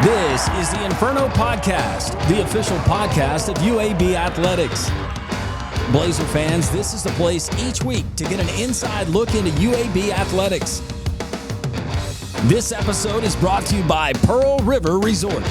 This is the Inferno Podcast, the official podcast of UAB Athletics. Blazer fans, this is the place each week to get an inside look into UAB Athletics. This episode is brought to you by Pearl River Resort.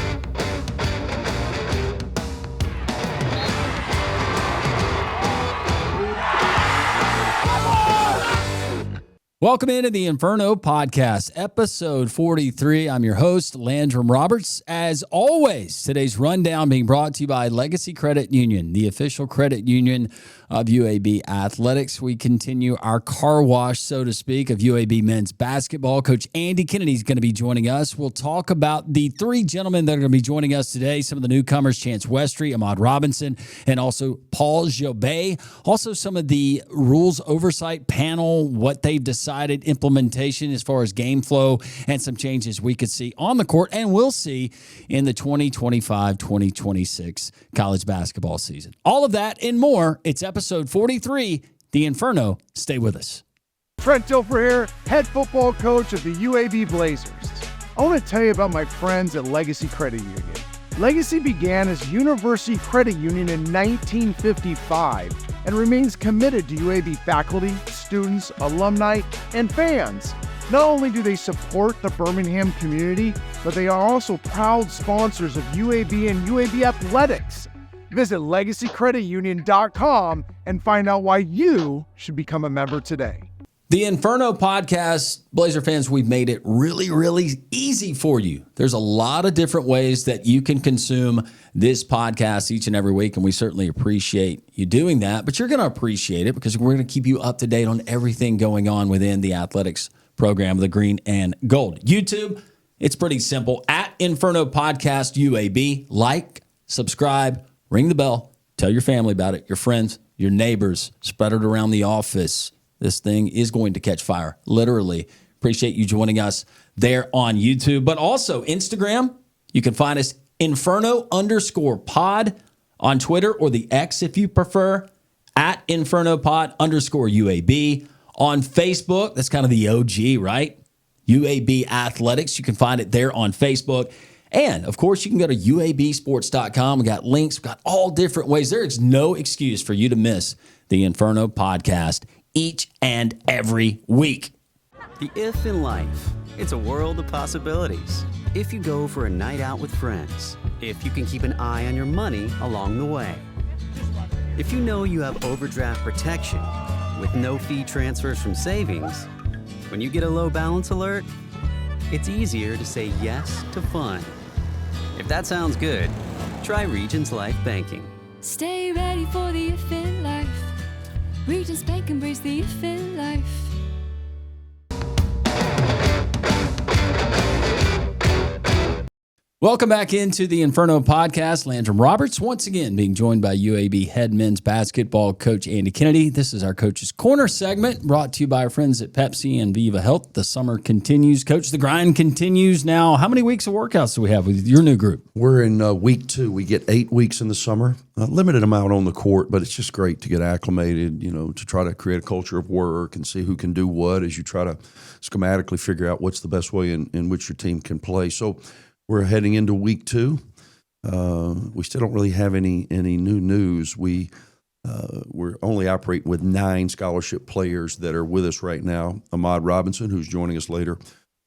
Welcome into the Inferno Podcast, episode 43. I'm your host, Landrum Roberts. As always, today's rundown being brought to you by Legacy Credit Union, the official credit union of UAB Athletics. We continue our car wash, so to speak, of UAB men's basketball. Coach Andy Kennedy is going to be joining us. We'll talk about the three gentlemen that are going to be joining us today. Some of the newcomers, Chance Westry, Ahmad Robinson, and also Paul Jobay. Also some of the rules oversight panel, what they've decided, implementation as far as game flow, and some changes we could see on the court and we'll see in the 2025-2026 college basketball season. All of that and more. It's episode 43, The Inferno. Stay with us. Trent Dilfer here, head football coach of the UAB Blazers. I want to tell you about my friends at Legacy Credit Union. Legacy began as University Credit Union in 1955 and remains committed to UAB faculty, students, alumni, and fans. Not only do they support the Birmingham community, but they are also proud sponsors of UAB and UAB Athletics. Visit LegacyCreditUnion.com and find out why you should become a member today. The Inferno Podcast, Blazer fans, we've made it really, really easy for you. There's a lot of different ways that you can consume this podcast each and every week, and we certainly appreciate you doing that. But you're going to appreciate it because we're going to keep you up to date on everything going on within the athletics program, the green and gold. YouTube, it's pretty simple. At Inferno Podcast UAB, like, subscribe, ring the bell, tell your family about it, your friends, your neighbors, spread it around the office. This thing is going to catch fire, literally. Appreciate you joining us there on YouTube, but also Instagram. You can find us Inferno_pod on Twitter, or the X if you prefer, at InfernoPod_UAB. On Facebook, that's kind of the OG, right? UAB Athletics. You can find it there on Facebook. And, of course, you can go to UABsports.com. We got links. We got all different ways. There is no excuse for you to miss the Inferno Podcast each and every week. The if in life, it's a world of possibilities. If you go for a night out with friends, if you can keep an eye on your money along the way, if you know you have overdraft protection with no fee transfers from savings, when you get a low balance alert, it's easier to say yes to fun. If that sounds good, try Regions Life Banking. Stay ready for the if in life. Regions Bank, embrace the if in life. Welcome back into the Inferno Podcast. Landrum Roberts, once again, being joined by UAB head men's basketball coach Andy Kennedy. This is our Coach's Corner segment, brought to you by our friends at Pepsi and Viva Health. The summer continues. Coach, the grind continues now. How many weeks of workouts do we have with your new group? We're in week 2. We get 8 weeks in the summer. A limited amount on the court, but it's just great to get acclimated, to try to create a culture of work and see who can do what as you try to schematically figure out what's the best way in which your team can play. So we're heading into week 2. We still don't really have any new news. We're only operating with 9 scholarship players that are with us right now. Ahmad Robinson, who's joining us later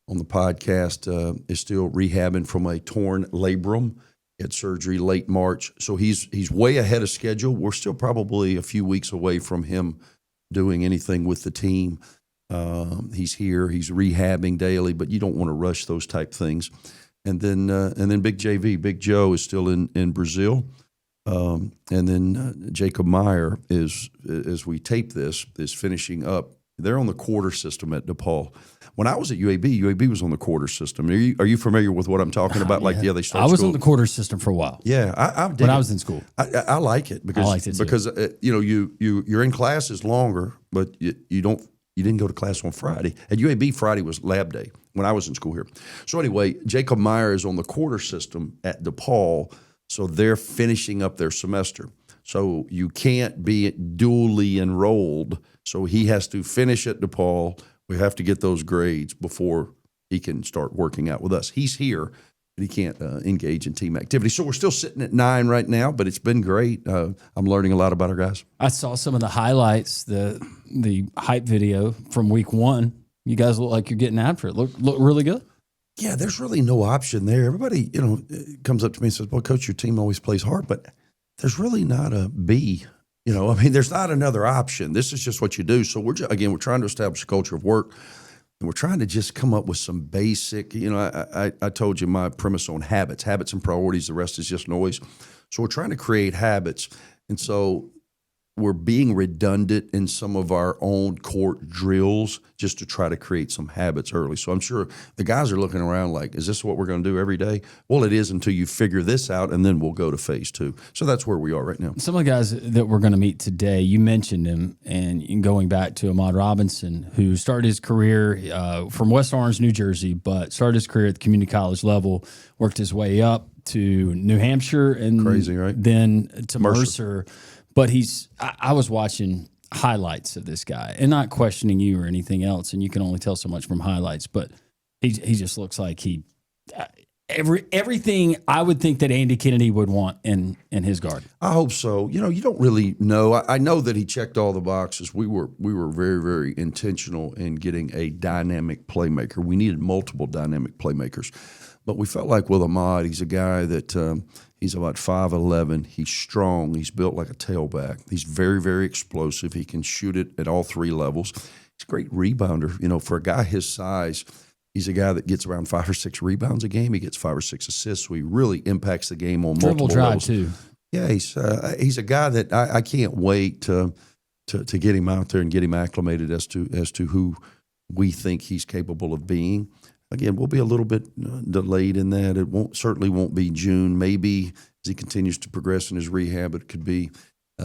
on the podcast, is still rehabbing from a torn labrum. He had surgery late March, so he's way ahead of schedule. We're still probably a few weeks away from him doing anything with the team. He's here. He's rehabbing daily, but you don't want to rush those type things. And then Big JV, Big Joe is still in Brazil. And then Jacob Meyer is, as we tape this, is finishing up. They're on the quarter system at DePaul. When I was at UAB was on the quarter system. Are you familiar with what I'm talking about? Yeah. They start I was school. on the quarter system for a while. Yeah, I when I was in school. I like it because I liked it too. because you're in classes longer, but you didn't go to class on Friday. At UAB, Friday was lab day when I was in school here. So anyway, Jacob Meyer is on the quarter system at DePaul, so they're finishing up their semester. So you can't be dually enrolled. So he has to finish at DePaul. We have to get those grades before he can start working out with us. He's here. he can't engage in team activity. So we're still sitting at 9 right now, but it's been great. I'm learning a lot about our guys. I saw some of the highlights, the hype video from week 1. You guys look like you're getting after it. Look really good. Yeah, there's really no option there. Everybody, comes up to me and says, well, Coach, your team always plays hard, but there's really not a B. There's not another option. This is just what you do. So we're trying to establish a culture of work. And we're trying to just come up with some basic, I told you my premise on habits and priorities. The rest is just noise. So we're trying to create habits. And so we're being redundant in some of our own court drills just to try to create some habits early. So I'm sure the guys are looking around like, is this what we're going to do every day? Well, it is until you figure this out, and then we'll go to phase 2. So that's where we are right now. Some of the guys that we're going to meet today, you mentioned him, and going back to Ahmad Robinson, who started his career from West Orange, New Jersey, but started his career at the community college level, worked his way up to New Hampshire, and crazy, right? Then to Mercer. But I was watching highlights of this guy, and not questioning you or anything else, and you can only tell so much from highlights, but he just looks like everything I would think that Andy Kennedy would want in his guard. I hope so. You don't really know. I know that he checked all the boxes. We were very, very intentional in getting a dynamic playmaker. We needed multiple dynamic playmakers. But we felt like with Ahmad, he's a guy that he's about 5'11". He's strong. He's built like a tailback. He's very, very explosive. He can shoot it at all 3 levels. He's a great rebounder. For a guy his size, he's a guy that gets around 5 or 6 rebounds a game. He gets 5 or 6 assists, so he really impacts the game on multiple levels. Dribble drive, too. Yeah, he's a guy that I can't wait to get him out there and get him acclimated as to who we think he's capable of being. Again, we'll be a little bit delayed in that. It certainly won't be June. Maybe as he continues to progress in his rehab, it could be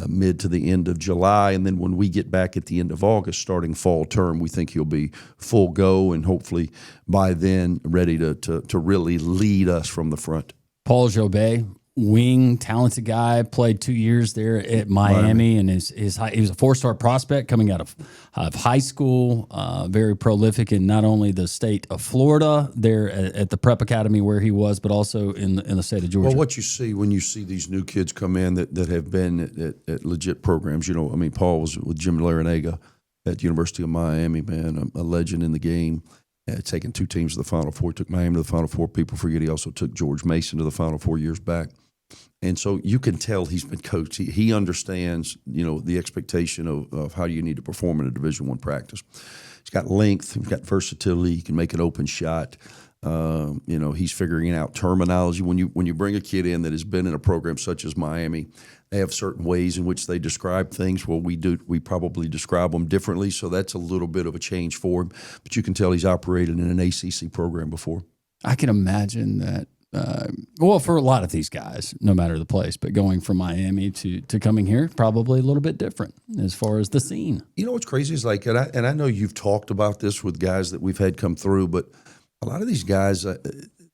mid to the end of July. And then when we get back at the end of August, starting fall term, we think he'll be full go and hopefully by then ready to really lead us from the front. Paul Jobet, wing, talented guy, played 2 years there at Miami, and he was a 4-star prospect coming out of high school, very prolific in not only the state of Florida there at the prep academy where he was, but also in the state of Georgia. Well, what you see when you see these new kids come in that have been at legit programs, Paul was with Jim Larinaga at the University of Miami, man, a legend in the game. Taking 2 teams to the Final Four, took Miami to the Final Four. People forget he also took George Mason to the Final Four years back. And so you can tell he's been coached. He understands, the expectation of how you need to perform in a Division I practice. He's got length. He's got versatility. He can make an open shot. He's figuring out terminology. When you bring a kid in that has been in a program such as Miami, they have certain ways in which they describe things. Well, we probably describe them differently, so that's a little bit of a change for him. But you can tell he's operated in an ACC program before. I can imagine that. For a lot of these guys, no matter the place, but going from Miami to coming here, probably a little bit different as far as the scene. What's crazy is and I know you've talked about this with guys that we've had come through, but a lot of these guys,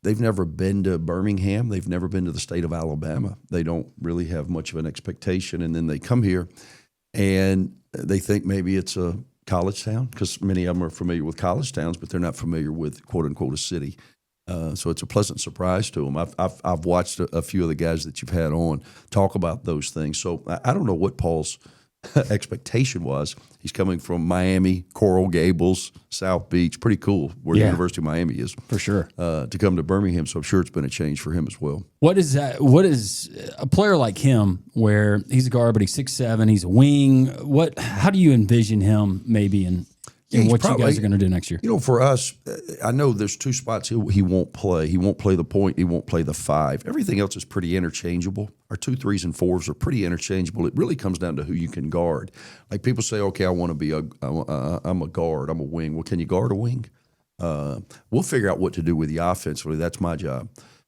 they've never been to Birmingham. They've never been to the state of Alabama. They don't really have much of an expectation. And then they come here and they think maybe it's a college town, because many of them are familiar with college towns, but they're not familiar with, quote unquote, a city. So it's a pleasant surprise to them. I've watched a few of the guys that you've had on talk about those things. So I don't know what Paul's expectation was. He's coming from Miami, Coral Gables, South Beach. Pretty cool where the University of Miami is. For sure. To come to Birmingham. So I'm sure it's been a change for him as well. What is a player like him where he's a guard, but he's 6'7", he's a wing? How do you envision him maybe in what you guys are going to do next year? For us, I know there's 2 spots he won't play. He won't play the point. He won't play the 5. Everything else is pretty interchangeable. Our 2, 3s, and 4s are pretty interchangeable. It really comes down to who you can guard. Like people say, okay, I'm a guard. I'm a wing. Well, can you guard a wing? We'll figure out what to do with you offensively. That's my job.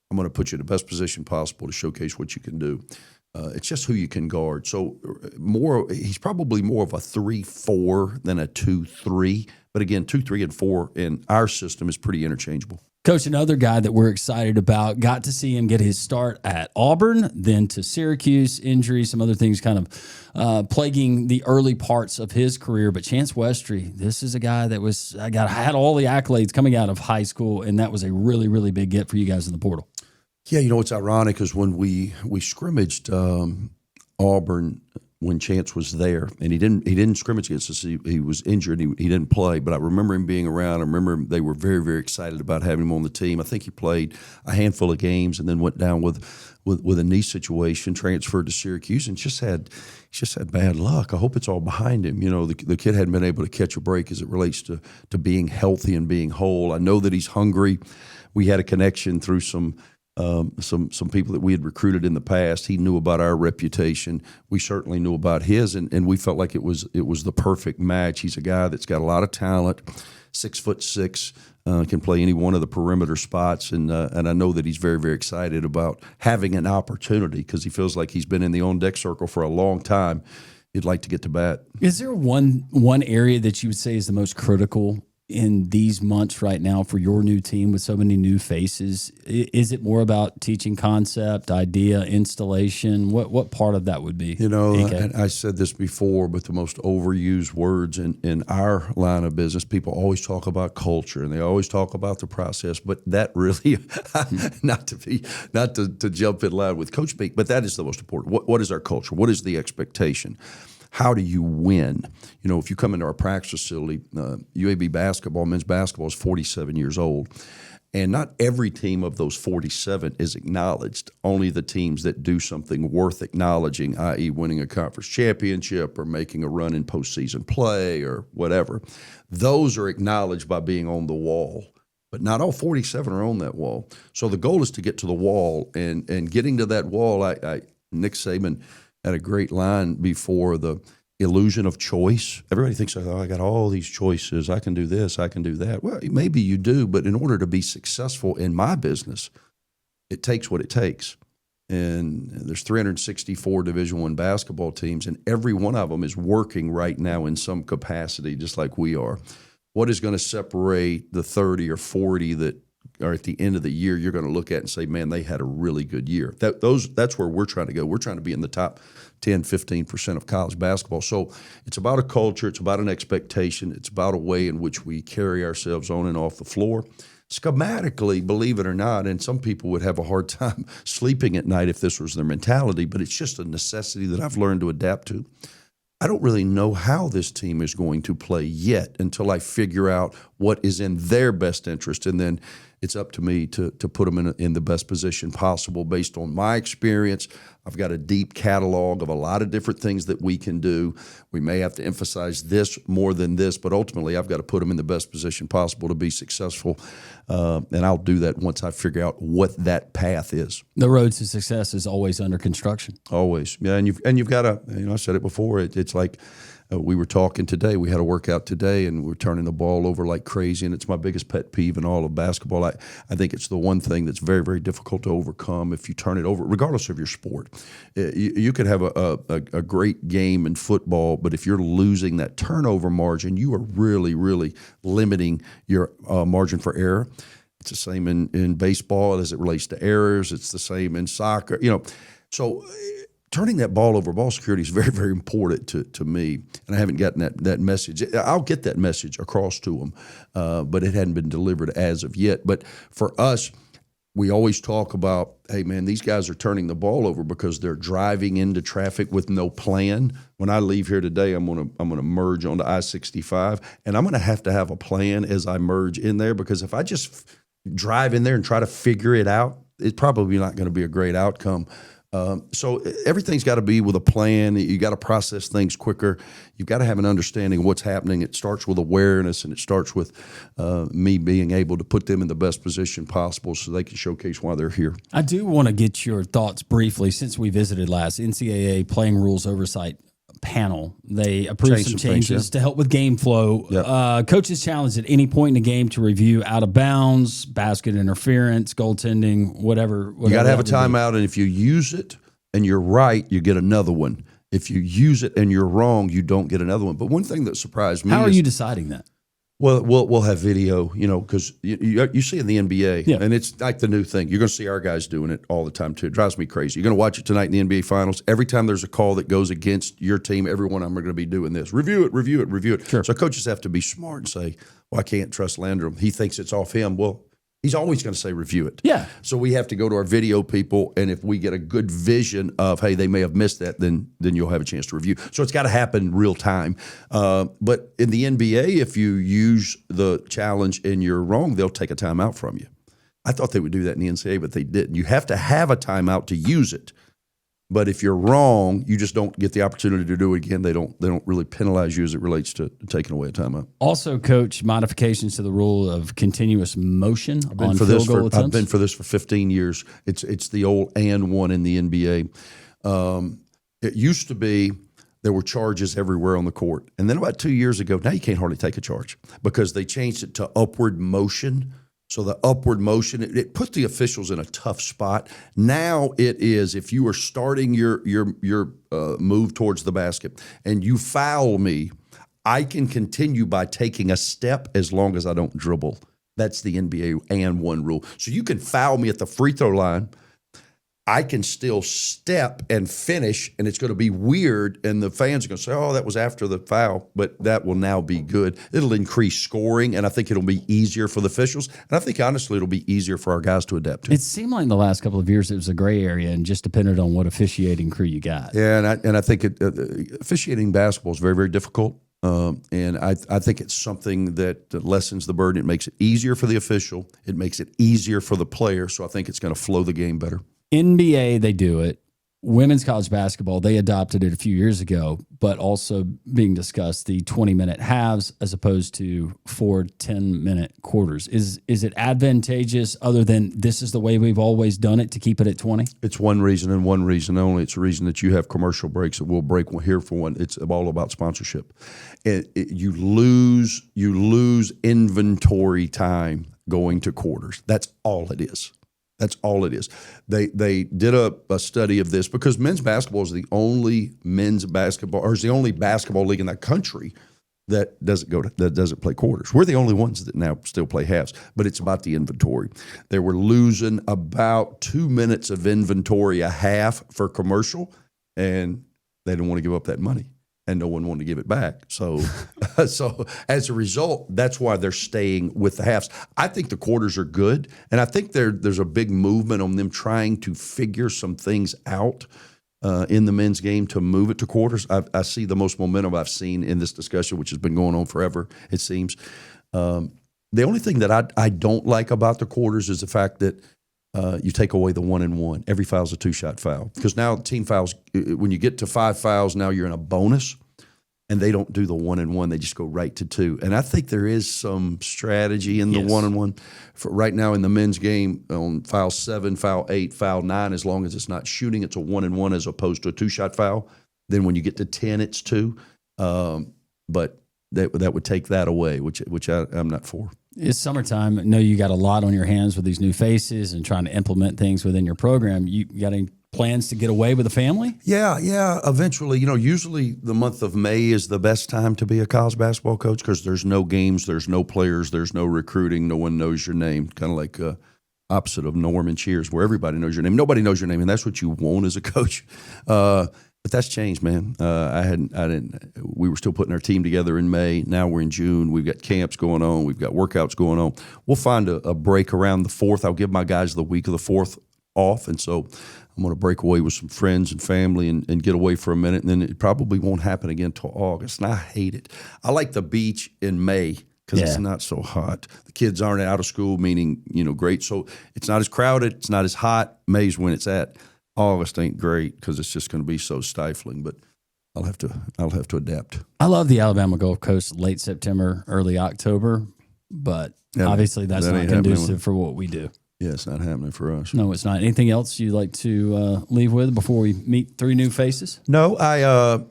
I'm going to put you in the best position possible to showcase what you can do. It's just who you can guard. So he's probably more of a 3-4 than a 2-3. But again, 2, 3, and 4 in our system is pretty interchangeable. Coach, another guy that we're excited about, got to see him get his start at Auburn, then to Syracuse, injury, some other things kind of plaguing the early parts of his career. But Chance Westry, this is a guy that had all the accolades coming out of high school, and that was a really, really big get for you guys in the portal. Yeah, it's ironic is when we scrimmaged Auburn when Chance was there, and he didn't scrimmage against us. He was injured. He didn't play, but I remember him being around. I remember they were very, very excited about having him on the team. I think he played a handful of games and then went down with a knee situation, transferred to Syracuse, and just had bad luck. I hope it's all behind him. The kid hadn't been able to catch a break as it relates to being healthy and being whole. I know that he's hungry. We had a connection through some people that we had recruited in the past. He knew about our reputation. We certainly knew about his, and we felt like it was the perfect match. He's a guy that's got a lot of talent, 6'6", can play any one of the perimeter spots, and I know that he's very, very excited about having an opportunity because he feels like he's been in the on-deck circle for a long time. He'd like to get to bat. Is there one area that you would say is the most critical in these months right now for your new team with so many new faces? Is it more about teaching concept, idea, installation? What part of that would be? And I said this before, but the most overused words in our line of business, people always talk about culture and they always talk about the process, but that really, not to jump in line with Coach Speak, but that is the most important. What is our culture? What is the expectation? How do you win? If you come into our practice facility, UAB basketball, men's basketball is 47 years old. And not every team of those 47 is acknowledged. Only the teams that do something worth acknowledging, i.e. winning a conference championship or making a run in postseason play or whatever, those are acknowledged by being on the wall. But not all 47 are on that wall. So the goal is to get to the wall. And getting to that wall, Nick Saban had a great line before, the illusion of choice. Everybody thinks, I got all these choices. I can do this, I can do that. Well, maybe you do, but in order to be successful in my business, it takes what it takes. And there's 364 Division I basketball teams, and every one of them is working right now in some capacity, just like we are. What is going to separate the 30 or 40 that are at the end of the year you're going to look at and say, man, they had a really good year? That's where we're trying to go. We're trying to be in the top 10, 15% of college basketball. So it's about a culture. It's about an expectation. It's about a way in which we carry ourselves on and off the floor. Schematically, believe it or not, and some people would have a hard time sleeping at night if this was their mentality, but it's just a necessity that I've learned to adapt to. I don't really know how this team is going to play yet until I figure out what is in their best interest, and then it's up to me to put them in the best position possible based on my experience. I've got a deep catalog of a lot of different things that we can do. We may have to emphasize this more than this, but ultimately I've got to put them in the best position possible to be successful, and I'll do that once I figure out what that path is. The road to success is always under construction. Always, yeah, and you've got to. I said it before. It's like. We were talking today. We had a workout today, and we're turning the ball over like crazy, and it's my biggest pet peeve in all of basketball. I think it's the one thing that's very, very difficult to overcome if you turn it over, regardless of your sport. You could have a great game in football, but if you're losing that turnover margin, you are really, really limiting your margin for error. It's the same in baseball as it relates to errors. It's the same in soccer. So turning that ball over, ball security is very, very important to me, and I haven't gotten that message. I'll get that message across to them, but it hadn't been delivered as of yet. But for us, we always talk about, hey, man, these guys are turning the ball over because they're driving into traffic with no plan. When I leave here today, I'm gonna merge onto I-65, and I'm gonna have a plan as I merge in there, because if I just drive in there and try to figure it out, it's probably not going to be a great outcome. So everything's got to be with a plan. You got to process things quicker. You've got to have an understanding of what's happening. It starts with awareness, and it starts with me being able to put them in the best position possible so they can showcase why they're here. I do want to get your thoughts briefly, since we visited last. NCAA Playing Rules Oversight Panel. They approved some changes to help with game flow. Yep. Coaches challenged at any point in the game to review out of bounds, basket interference, goaltending, whatever. You got to have a timeout, and if you use it and you're right, you get another one. If you use it and you're wrong, you don't get another one. But one thing that surprised me How are you deciding that? Well, we'll have video, because you see in the NBA, and it's like the new thing. You're going to see our guys doing it all the time, too. It drives me crazy. You're going to watch it tonight in the NBA Finals. Every time there's a call that goes against your team, every one of them are going to be doing this. Review it. Sure. So coaches have to be smart and say, well, I can't trust Landrum. He thinks it's off him. Well, He's always going to say review it. Yeah. So we have to go to our video people, and if we get a good vision of, hey, they may have missed that, then you'll have a chance to review. So it's got to happen real time. But in the NBA, if you use the challenge and you're wrong, they'll take a timeout from you. I thought they would do that in the NCAA, but they didn't. You have to have a timeout to use it. But if you're wrong, you just don't get the opportunity to do it again. They don't really penalize you as it relates to taking away a timeout. Also, Coach, modifications to the rule of continuous motion on field goal attempts. I've been for this for 15 years. It's the old and one in the NBA. It used to be there were charges everywhere on the court. And then about 2 years ago, now you can't hardly take a charge because they changed it to upward motion. So the upward motion, it put the officials in a tough spot. Now it is, if you are starting your move towards the basket and you foul me, I can continue by taking a step as long as I don't dribble. That's the NBA and one rule. So you can foul me at the free throw line. I can still step and finish, and it's going to be weird, and the fans are going to say, oh, that was after the foul, but that will now be good. It'll increase scoring, and I think it'll be easier for the officials, and I think, honestly, it'll be easier for our guys to adapt to. It seemed like in the last couple of years it was a gray area and just depended on what officiating crew you got. Yeah, and I think officiating basketball is very, very difficult, and I think it's something that lessens the burden. It makes it easier for the official. It makes it easier for the player, so I think it's going to flow the game better. NBA, they do it. Women's college basketball, they adopted it a few years ago, but also being discussed, the 20-minute halves as opposed to 4 10-minute quarters. Is it advantageous other than this is the way we've always done it to keep it at 20? It's one reason and one reason only. It's a reason that you have commercial breaks that we'll break here for one. It's all about sponsorship. You lose inventory time going to quarters. That's all it is. That's all it is. They did a study of this because men's basketball is the only basketball league in the country that doesn't play quarters. We're the only ones that now still play halves, but it's about the inventory. They were losing about 2 minutes of inventory a half for commercial, and they didn't want to give up that money. And no one wanted to give it back. So as a result, that's why they're staying with the halves. I think the quarters are good, and I think there's a big movement on them trying to figure some things out in the men's game to move it to quarters. I see the most momentum I've seen in this discussion, which has been going on forever, it seems. The only thing that I don't like about the quarters is the fact that you take away the 1-and-1. Every foul is a 2-shot foul. Because now team fouls, when you get to 5 fouls, now you're in a bonus, and they don't do the 1-and-1. They just go right to 2. And I think there is some strategy in the 1-and-1. For right now in the men's game, on foul 7, foul 8, foul 9, as long as it's not shooting, it's a 1-and-1 as opposed to a 2-shot foul. Then when you get to 10, it's 2. But that would take that away, which I'm not for. It's summertime. I know you got a lot on your hands with these new faces and trying to implement things within your program. You got any plans to get away with the family? Yeah. Eventually, usually the month of May is the best time to be a college basketball coach because there's no games, there's no players, there's no recruiting, no one knows your name. Kind of like opposite of Norm and Cheers, where everybody knows your name. Nobody knows your name, and that's what you want as a coach. But that's changed, man. We were still putting our team together in May. Now we're in June. We've got camps going on. We've got workouts going on. We'll find a break around the 4th. I'll give my guys the week of the 4th off. And so I'm going to break away with some friends and family and get away for a minute. And then it probably won't happen again until August. And I hate it. I like the beach in May because it's not so hot. The kids aren't out of school, meaning, great. So it's not as crowded. It's not as hot. May's when it's at. August ain't great because it's just going to be so stifling, but I'll have to adapt. I love the Alabama Gulf Coast late September, early October, but obviously that's not conducive for what we do. Yeah, it's not happening for us. No, it's not. Anything else you'd like to leave with before we meet 3 new faces? No,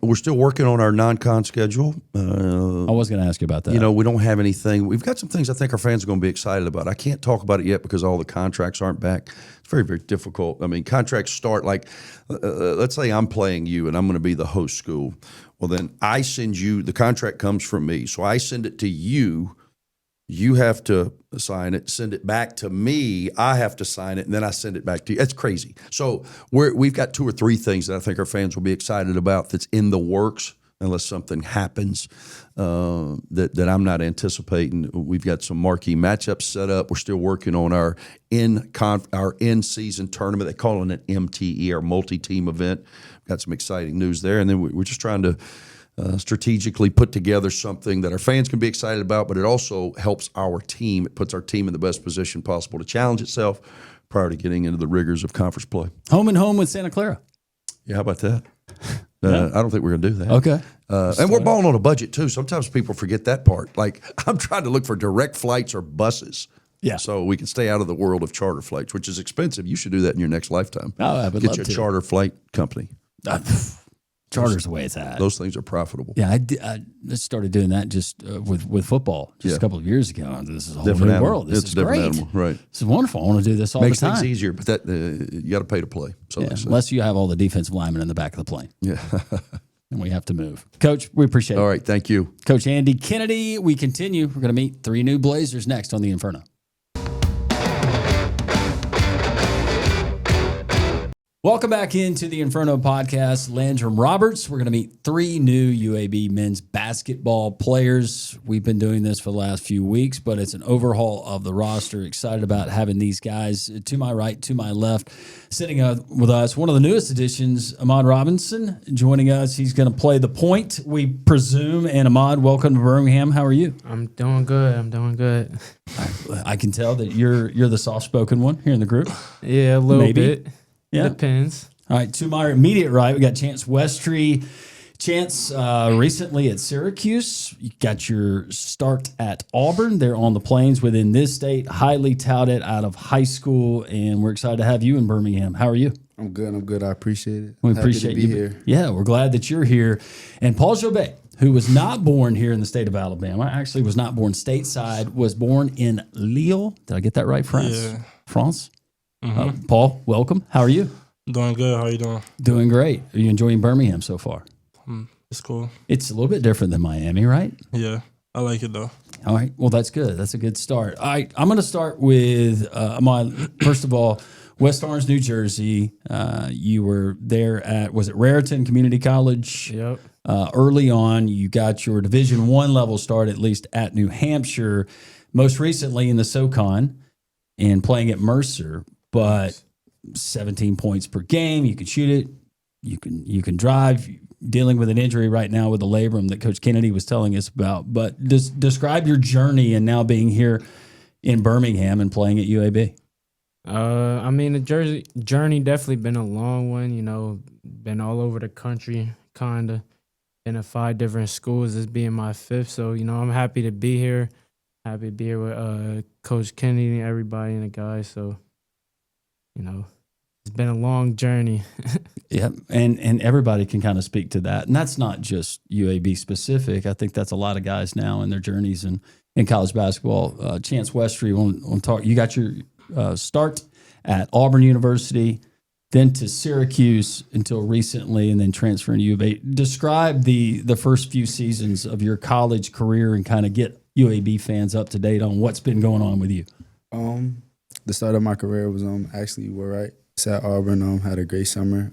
we're still working on our non-con schedule. I was going to ask you about that. We don't have anything. We've got some things I think our fans are going to be excited about. I can't talk about it yet because all the contracts aren't back. It's very, very difficult. I mean, contracts start like, let's say I'm playing you and I'm going to be the host school. Well, then I send you, the contract comes from me. So I send it to you. You have to sign it, send it back to me. I have to sign it, and then I send it back to you. It's crazy. So we've got 2 or 3 things that I think our fans will be excited about that's in the works. unless something happens that I'm not anticipating. We've got some marquee matchups set up. We're still working on our in-season tournament. They call it an MTE, our multi-team event. Got some exciting news there. And then we're just trying to strategically put together something that our fans can be excited about, but it also helps our team. It puts our team in the best position possible to challenge itself prior to getting into the rigors of conference play. Home and home with Santa Clara. Yeah, how about that? Yeah. I don't think we're going to do that. Okay. And we're balling on a budget, too. Sometimes people forget that part. Like, I'm trying to look for direct flights or buses. Yeah. So we can stay out of the world of charter flights, which is expensive. You should do that in your next lifetime. Oh, I would Get love you a to. charter flight company. Charter's the way it's at. Those things are profitable. Yeah, I started doing that just with football just a couple of years ago. This is a whole Different new animal. world. This It's is a different great. animal, right? This is wonderful. I want to do this all Makes the time. things easier, but that you got to pay to play. So Yeah, they say. unless you have all the defensive linemen in the back of the plane. Yeah. And we have to move. Coach, we appreciate All it. right. Thank you. Coach Andy Kennedy, we continue. We're going to meet 3 new Blazers next on the Inferno. Welcome back into the Inferno podcast. Landrum Roberts. We're going to meet 3 new UAB men's basketball players. We've been doing this for the last few weeks, but it's an overhaul of the roster. Excited about having these guys to my right, to my left, sitting with us. One of the newest additions, Ahmad Robinson, joining us. He's going to play the point, we presume. And Ahmad, welcome to Birmingham. How are you? I'm doing good. I can tell that you're the soft-spoken one here in the group. Yeah, a little Maybe. bit. Yeah. Depends. All right, to my immediate right, we got Chance Westry. Chance, recently at Syracuse. You got your start at Auburn. They're on the plains within this state, highly touted out of high school, and we're excited to have you in Birmingham. How are you? I'm good. I appreciate it. We Happy appreciate to be you here. Yeah, we're glad that you're here. And Paul Jobet, who was not born here in the state of Alabama, actually was not born stateside, was born in Lille. Did I get that right, France? Yeah. France? Paul, welcome. How are you? Doing good. How you doing? Doing great. Are you enjoying Birmingham so far? It's cool. It's a little bit different than Miami, right? Yeah, I like it though. All right. Well, that's good. That's a good start. All right. I'm going to start with first of all, West Orange, New Jersey. You were there at, was it Raritan Community College? Yep. Early on, you got your Division I level start, at least at New Hampshire, most recently in the SoCon and playing at Mercer, but 17 points per game. You can shoot it. You can drive. Dealing with an injury right now with the labrum that Coach Kennedy was telling us about. But describe your journey and now being here in Birmingham and playing at UAB. I mean, the journey definitely been a long one. You know, been all over the country, kind of. Been at 5 different schools. This being my 5th, so you know, I'm happy to be here. Happy to be here with Coach Kennedy and everybody and the guys. So, you know, it's been a long journey. Yeah, and everybody can kind of speak to that. And that's not just UAB specific. I think that's a lot of guys now in their journeys in college basketball. Chance Westry, on talk. You got your start at Auburn University, then to Syracuse until recently, and then transferring to UAB. Describe the first few seasons of your college career and kind of get UAB fans up to date on what's been going on with you. The start of my career was actually right. At Auburn, had a great summer.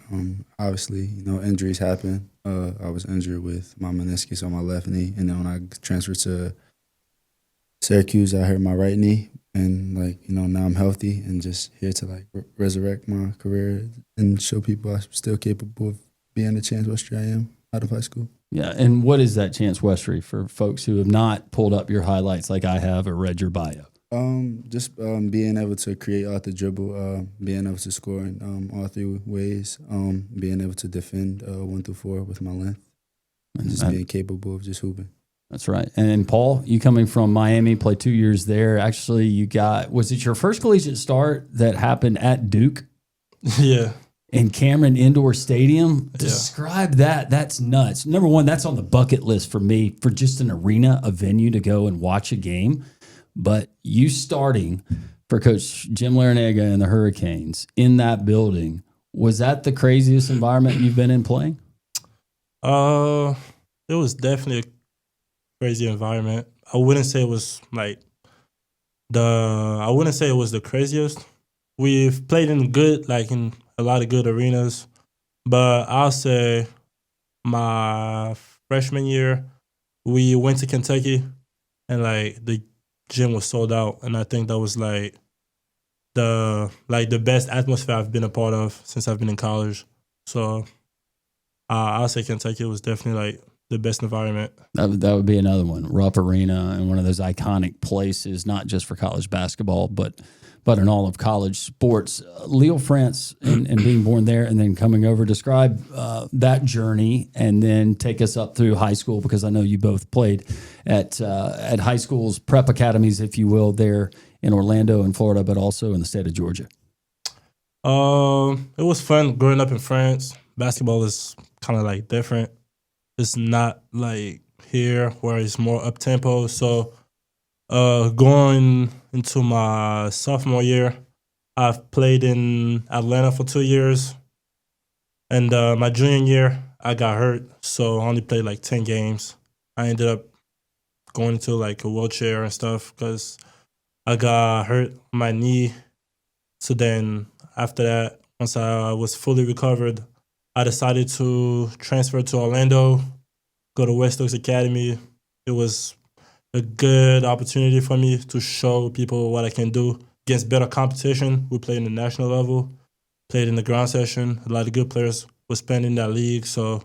Obviously, you know, injuries happen. I was injured with my meniscus on my left knee, and then when I transferred to Syracuse, I hurt my right knee, and now I'm healthy and just here to resurrect my career and show people I'm still capable of being the Chance Westry I am out of high school. Yeah, and what is that Chance Westry for folks who have not pulled up your highlights like I have or read your bio? Just being able to create off the dribble, being able to score in all 3 ways, being able to defend 1 through 4 with my length, and just being capable of just hooping. That's right. And Paul, you coming from Miami, played 2 years there. Actually, was it your first collegiate start that happened at Duke? Yeah. In Cameron Indoor Stadium? Describe that. That's nuts. Number one, that's on the bucket list for me for just an arena, a venue to go and watch a game. But you starting for Coach Jim Larinaga and the Hurricanes in that building, was that the craziest environment you've been in playing? It was definitely a crazy environment. I wouldn't say it was the craziest. We've played in a lot of good arenas, but I'll say my freshman year, we went to Kentucky, and like the gym was sold out, and I think that was like the best atmosphere I've been a part of since I've been in college. So I'll say Kentucky was definitely like the best environment. That would be another one. Rupp Arena, and one of those iconic places, not just for college basketball, but in all of college sports. Leo France and being born there and then coming over, describe that journey and then take us up through high school, because I know you both played at high schools, prep academies, if you will, there in Orlando and Florida, but also in the state of Georgia. It was fun growing up in France. Basketball is kind of like different. It's not like here where it's more up tempo. So going into my sophomore year, I've played in Atlanta for 2 years. And my junior year, I got hurt, so I only played like 10 games. I ended up going into like a wheelchair and stuff because I got hurt on my knee. So then after that, once I was fully recovered, I decided to transfer to Orlando, go to West Oaks Academy. It was a good opportunity for me to show people what I can do against better competition. We played in the national level, played in the ground session. A lot of good players were playing in that league, so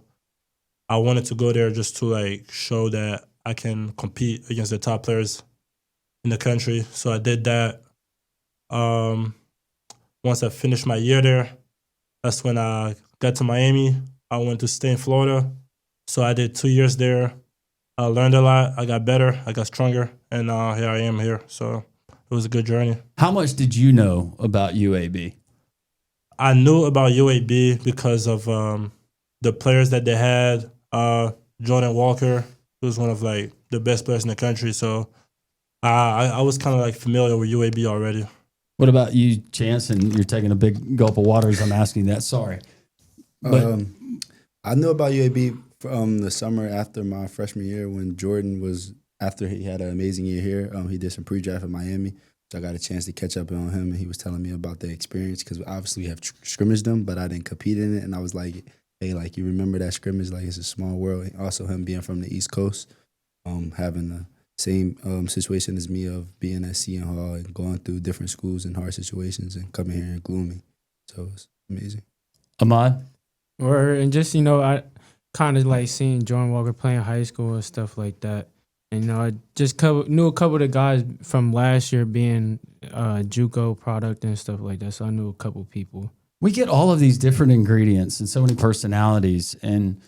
I wanted to go there just to like show that I can compete against the top players in the country. So I did that. Once I finished my year there, that's when I got to Miami. I wanted to stay in Florida, so I did 2 years there. I learned a lot. I got better. I got stronger, and here I am here. So it was a good journey. How much did you know about UAB? I knew about UAB because of the players that they had. Jordan Walker, who was one of like the best players in the country. So I was kind of like familiar with UAB already. What about you, Chance? And you're taking a big gulp of water as I'm asking that. Sorry. But I knew about UAB from the summer after my freshman year when Jordan after he had an amazing year here, he did some pre-draft in Miami. So I got a chance to catch up on him, and he was telling me about the experience because obviously we have scrimmaged them, but I didn't compete in it. And I was like, hey, like, you remember that scrimmage? Like, it's a small world. And also him being from the East Coast, having the same situation as me of being at Seton Hall and going through different schools and hard situations and coming here and gloomy. So it's amazing. Ahmad? And just, I kind of like seeing Jordan Walker playing high school and stuff like that. And, I just knew a couple of the guys from last year being JUCO product and stuff like that. So I knew a couple people. We get all of these different ingredients and so many personalities, and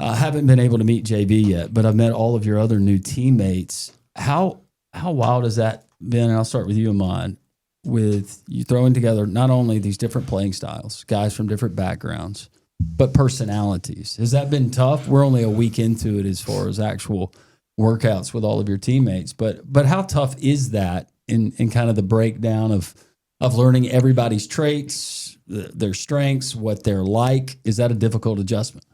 I haven't been able to meet JB yet, but I've met all of your other new teammates. How wild has that been? And I'll start with you, Ahmad, with you throwing together not only these different playing styles, guys from different backgrounds, but personalities. Has that been tough? We're only a week into it as far as actual workouts with all of your teammates, but how tough is that in kind of the breakdown of learning everybody's traits, their strengths, what they're like? Is that a difficult adjustment?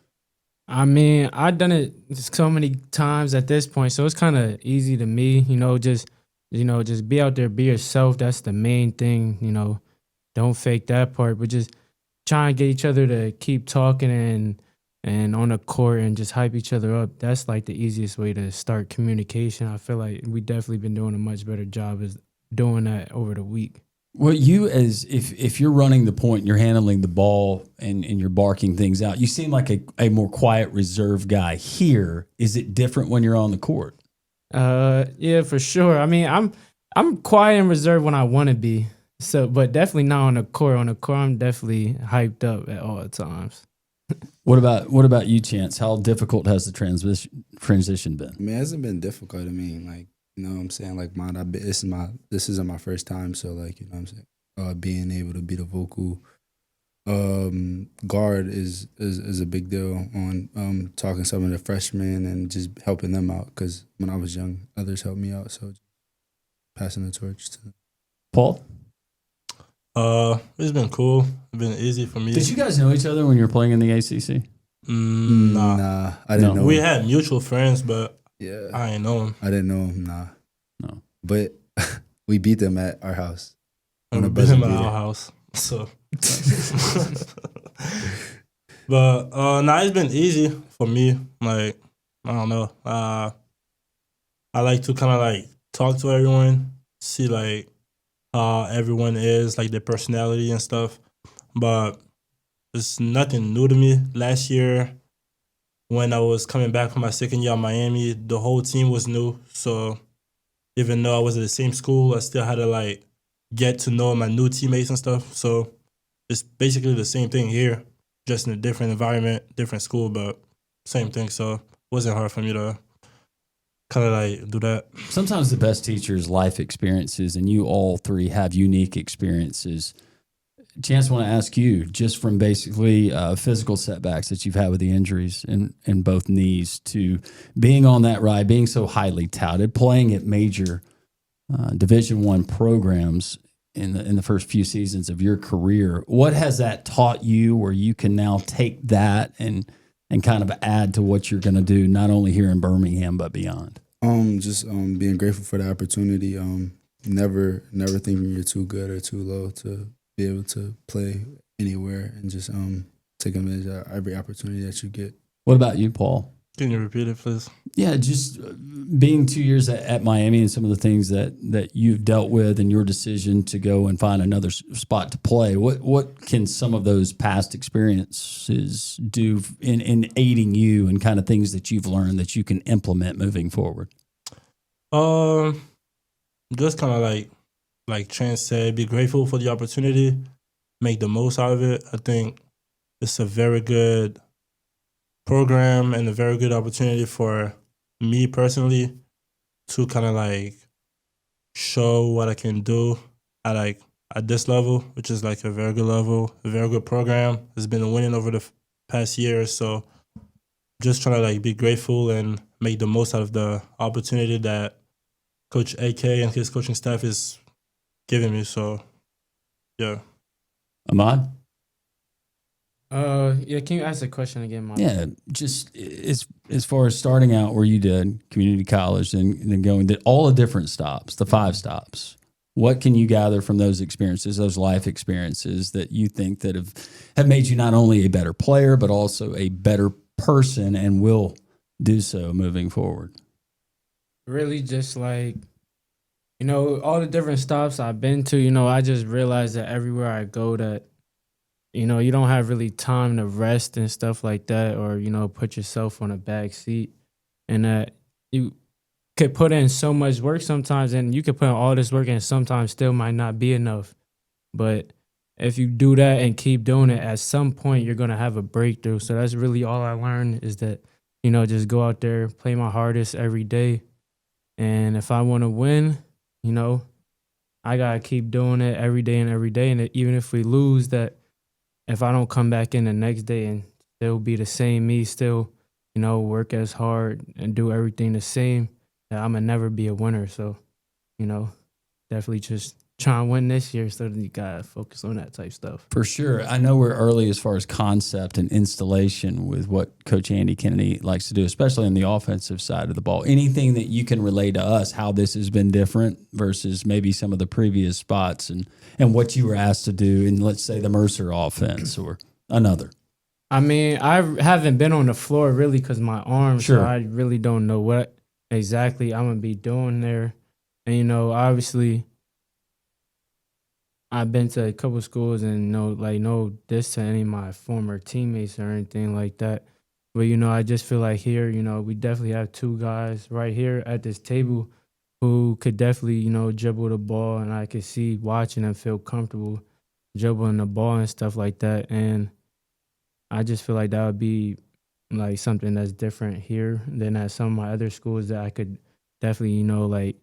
I mean, I've done it so many times at this point, so it's kind of easy to me, just be out there, be yourself. That's the main thing, don't fake that part, but just try and get each other to keep talking and on the court and just hype each other up. That's like the easiest way to start communication. I feel like we definitely been doing a much better job of doing that over the week. Well, you if you're running the point and you're handling the ball and you're barking things out, you seem like a more quiet, reserved guy here. Is it different when you're on the court? Yeah, for sure. I mean, I'm quiet and reserved when I want to be. So, but definitely not on the court. On the court, I'm definitely hyped up at all times. What about you, Chance? How difficult has the transition been? I mean, it hasn't been difficult. I mean, like, you know what I'm saying? Like, this isn't my first time, so, like, you know what I'm saying? Being able to be the vocal guard is a big deal on talking to some of the freshmen and just helping them out, because when I was young, others helped me out, so passing the torch to them. Paul? It's been cool. It's been easy for me. Did you guys know each other when you were playing in the ACC? Nah, I didn't know. We had mutual friends, but yeah, I ain't know him. I didn't know him. Nah, no. But we beat them at our house. We beat them at our house. So, but it's been easy for me. Like, I don't know. I like to kind of like talk to everyone, see like how everyone is, like their personality and stuff. But it's nothing new to me. Last year, when I was coming back from my second year at Miami, the whole team was new. So even though I was at the same school, I still had to like get to know my new teammates and stuff. So it's basically the same thing here, just in a different environment, different school, but same thing. So it wasn't hard for me to kind of like do that. Sometimes the best teacher is life experiences, and you all three have unique experiences. Chance, I want to ask you, just from basically physical setbacks that you've had with the injuries in both knees to being on that ride, being so highly touted, playing at major Division I programs in the first few seasons of your career, what has that taught you where you can now take that and kind of add to what you're going to do, not only here in Birmingham, but beyond? Just being grateful for the opportunity. Never thinking you're too good or too low to be able to play anywhere, and just take advantage of every opportunity that you get. What about you, Paul? Can you repeat it, please? Yeah, just being 2 years at Miami and some of the things that you've dealt with and your decision to go and find another spot to play. What can some of those past experiences do in aiding you and kind of things that you've learned that you can implement moving forward? Just kind of like Chance said, be grateful for the opportunity, make the most out of it. I think it's a very good program and a very good opportunity for me personally to kind of like show what I can do at this level, which is like a very good level, a very good program. It's been winning over the past year, so just trying to like be grateful and make the most out of the opportunity that Coach AK and his coaching staff is giving me. So yeah. Ahmad? Yeah, can you ask the question again, Mike? Yeah, just as far as starting out where you did, community college, and then going to all the different stops, the 5 stops. What can you gather from those experiences, those life experiences that you think that have made you not only a better player, but also a better person and will do so moving forward? Really just like, all the different stops I've been to, I just realized that everywhere I go that, you don't have really time to rest and stuff like that, or, put yourself on a back seat, and that you could put in so much work sometimes, and you could put in all this work and sometimes still might not be enough. But if you do that and keep doing it, at some point you're going to have a breakthrough. So that's really all I learned, is that, just go out there, play my hardest every day. And if I want to win, I got to keep doing it every day. And even if we lose, that if I don't come back in the next day and still be the same me, still, work as hard and do everything the same, that I'm going to never be a winner. So, definitely just try and win this year, so you got to focus on that type stuff. For sure. I know we're early as far as concept and installation with what Coach Andy Kennedy likes to do, especially on the offensive side of the ball. Anything that you can relay to us how this has been different versus maybe some of the previous spots and what you were asked to do in, let's say, the Mercer offense or another? I mean, I haven't been on the floor really because my arm, Sure. so I really don't know what exactly I'm going to be doing there. And, obviously, I've been to a couple schools and no diss to any of my former teammates or anything like that. But, I just feel like here, we definitely have 2 guys right here at this table who could definitely, dribble the ball, and I could see watching them feel comfortable dribbling the ball and stuff like that. And I just feel like that would be like something that's different here than at some of my other schools that I could definitely,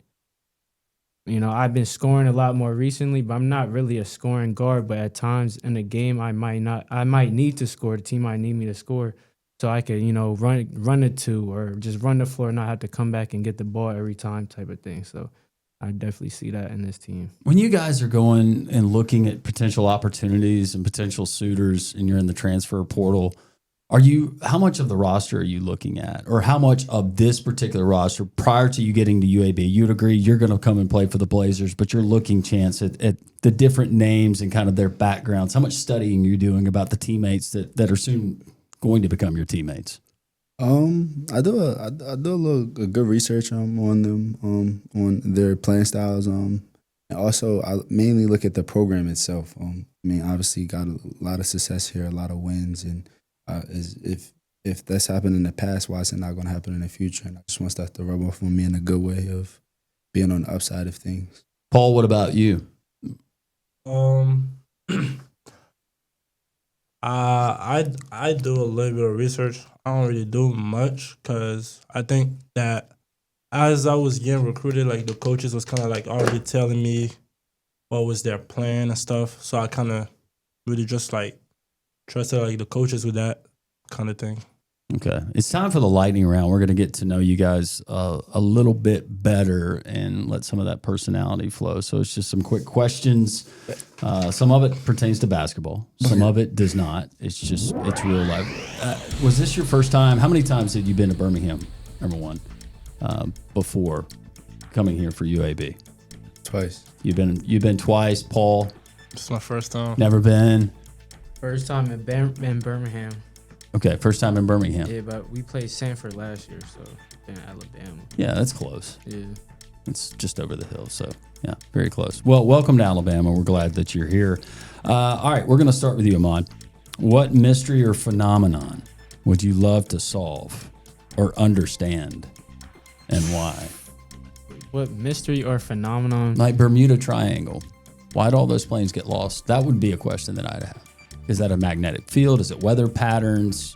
I've been scoring a lot more recently, but I'm not really a scoring guard. But at times in the game, I might need to score. The team might need me to score, so I could, run it 2 or just run the floor and not have to come back and get the ball every time type of thing. So I definitely see that in this team. When you guys are going and looking at potential opportunities and potential suitors and you're in the transfer portal, how much of the roster are you looking at, or how much of this particular roster prior to you getting to UAB? You'd agree you're going to come and play for the Blazers, but you're looking, Chance, at the different names and kind of their backgrounds. How much studying are you doing about the teammates that are soon going to become your teammates? I do a little good research on them on their playing styles and also I mainly look at the program itself. I mean, obviously got a lot of success here, a lot of wins, and if that's happened in the past, why is it not going to happen in the future? And I just want stuff to rub off on me in a good way of being on the upside of things. Paul, what about you? I do a little bit of research. I don't really do much because I think that as I was getting recruited, like the coaches was kind of like already telling me what was their plan and stuff. So I kind of really just like trusted like the coaches with that kind of thing. Okay. It's time for the lightning round. We're going to get to know you guys a little bit better and let some of that personality flow. So it's just some quick questions. Some of it pertains to basketball. Some of it does not. It's real life. Was this your first time? How many times had you been to Birmingham, number one, before coming here for UAB? Twice. You've been twice. Paul? It's my first time. Never been? First time in Birmingham. Okay, first time in Birmingham. Yeah, but we played Sanford last year, so in Alabama. Yeah, that's close. Yeah. It's just over the hill, so yeah, very close. Well, welcome to Alabama. We're glad that you're here. All right, we're going to start with you, Ahmad. What mystery or phenomenon would you love to solve or understand, and why? What mystery or phenomenon? Like Bermuda Triangle. Why'd all those planes get lost? That would be a question that I'd have. Is that a magnetic field? Is it weather patterns?